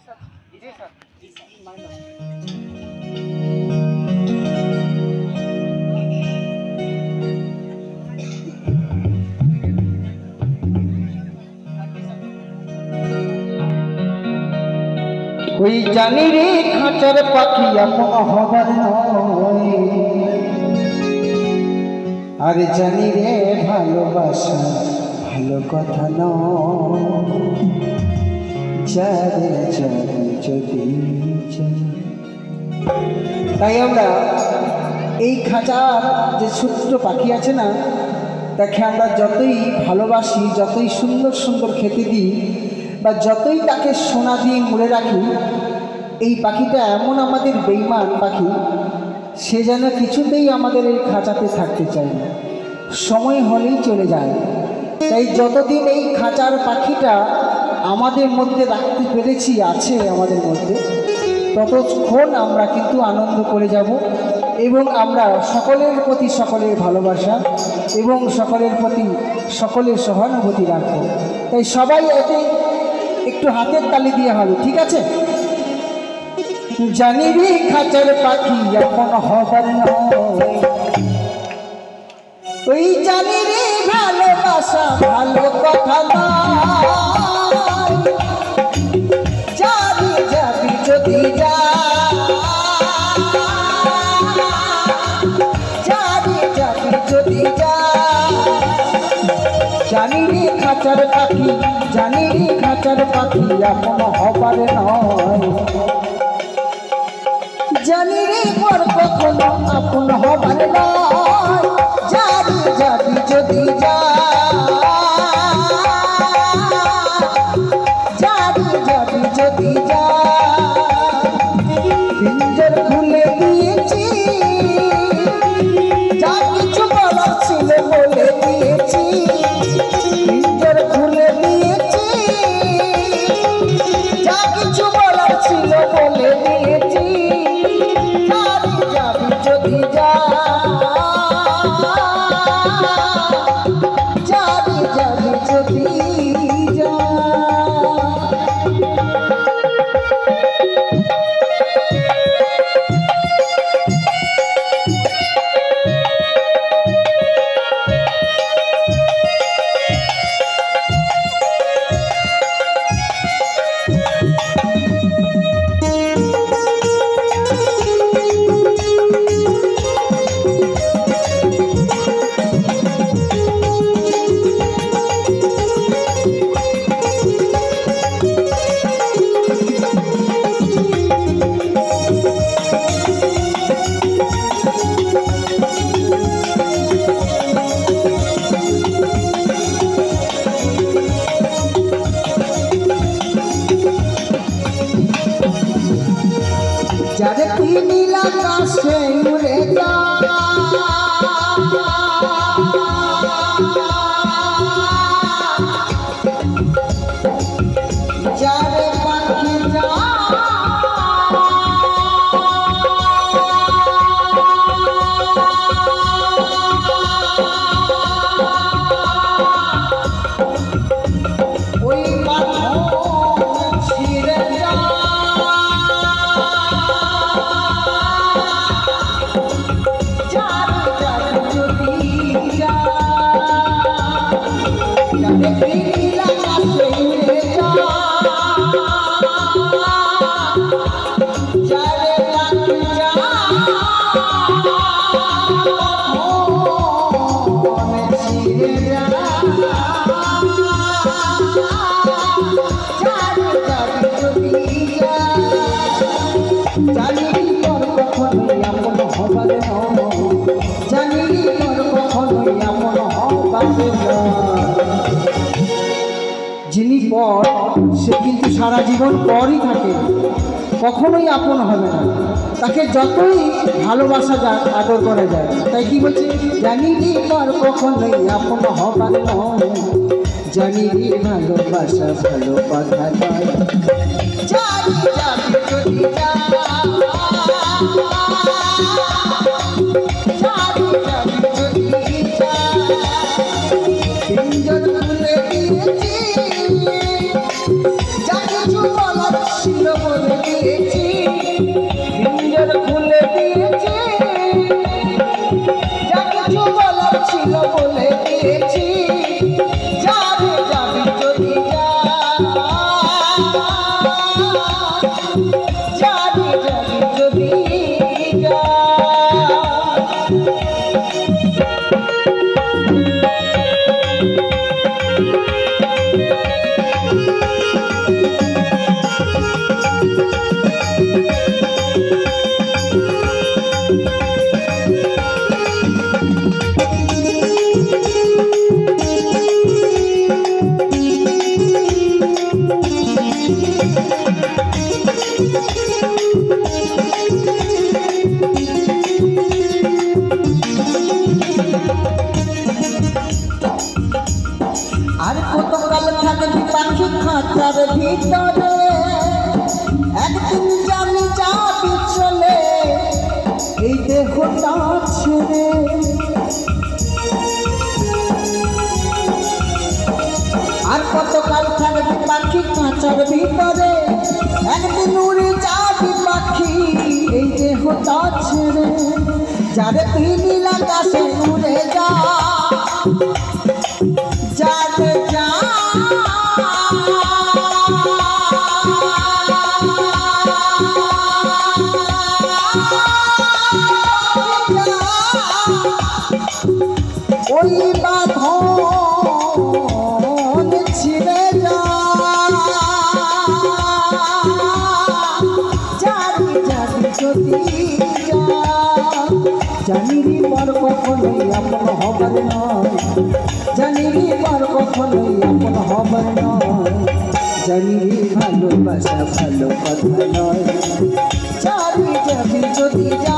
ওই জানি রে খাঁচার পাখি আপন হবার নয়, আর জানি রে ভালোবাসা ভালো কথা নয়, যারে যাবে যদি তাই আমরা এই খাঁচার যে ছোট্ট পাখি আছে না, তাকে আমরা যতই ভালোবাসি, যতই সুন্দর সুন্দর খেতে দিই, বা যতই তাকে সোনা দিয়ে মুড়ে রাখি, এই পাখিটা এমন আমাদের বেঈমান পাখি, সে যেন কিছুতেই আমাদের এই খাঁচাতে থাকতে চায় না, সময় হলেই চলে যায়। তাই যতদিন এই খাঁচার পাখিটা আমাদের মধ্যে রাখতে পেরেছি, আছে আমাদের মধ্যে, ততক্ষণ আমরা কিন্তু আনন্দ করে যাব এবং আমরা সকলের প্রতি সকলের ভালোবাসা এবং সকলের প্রতি সকলের সহানুভূতি রাখবো। তাই সবাই এতে একটু হাতের তালি দিয়ে হবে, ঠিক আছে? জানি রে খাঁচার পাখি আপন হবার নয়, ওই জানি রে ভালোবাসা ভালো কথা নয়, যাবি যাবি যদি যা, যাবি যাবি যদি যা, জানি রে খাঁচার পাখি, জানি রে খাঁচার পাখি আপন হবার নয়, জানি রে পর কখনো আপন হবার নয়, যাবি যাবি যদি যা, যাবি যাবি যদি যা, পিঞ্জর খুলে দিয়েছি, যা কিছু বলার ছিল বলে দিয়েছি, পিঞ্জর খুলে দিয়েছি, যা কিছু বলার ছিল বলে দিয়েছি, যাবি যাবি যদি যা, যাবি যাবি যদি যা। যারে তুই নীল আকাশে উড়ে যা, যারে পাখি যা, ওই পাথর ছিঁড়ে যা, যিনি পর সে কিন্তু সারা জীবন পরই থাকে, কখনোই আপন হবে না, তাকে যতই ভালোবাসা যাক, আদর করা যায়। তাই কি বলছে, জানি রে পর কখনোই আপন হবার নয়, জানি রে ভালোবাসা ভালো কথা নয়, যাবি যাবি যদি যা, যাবি যাবি যদি যা, পিঞ্জর খুলে দিয়েছি, যা কিছু বলার ছিল বলে দিয়েছি, পিঞ্জর খুলে দিয়েছি, যা কিছু বলার ছিল বলে দিয়েছি। যাবে যাবি যদি যা, যাবে যাবি যদি যা। আর কতকাল থাকবি পাখি খাঁচার ভিতরে, একদিন জানি যাবি চলে এই দেহটা ছেড়ে। আর কতকাল থাকবি পাখি খাঁচার ভিতরে, একদিন উড়ে যাবি পাখি এই দেহটা ছেড়ে। যারে তুই নীল আকাশে উড়ে যা, যাবে যা, ওই বাঁধন ছিঁড়ে যা, যাবি যাবি যদি যা। জানিরি পর কখনোই আপন হবার নয়, জানিরি পর কখনোই আপন হবার নয়, জানিরি ভালোবাসা ভালো কথা নয়। যাবি যাবি যদি যা।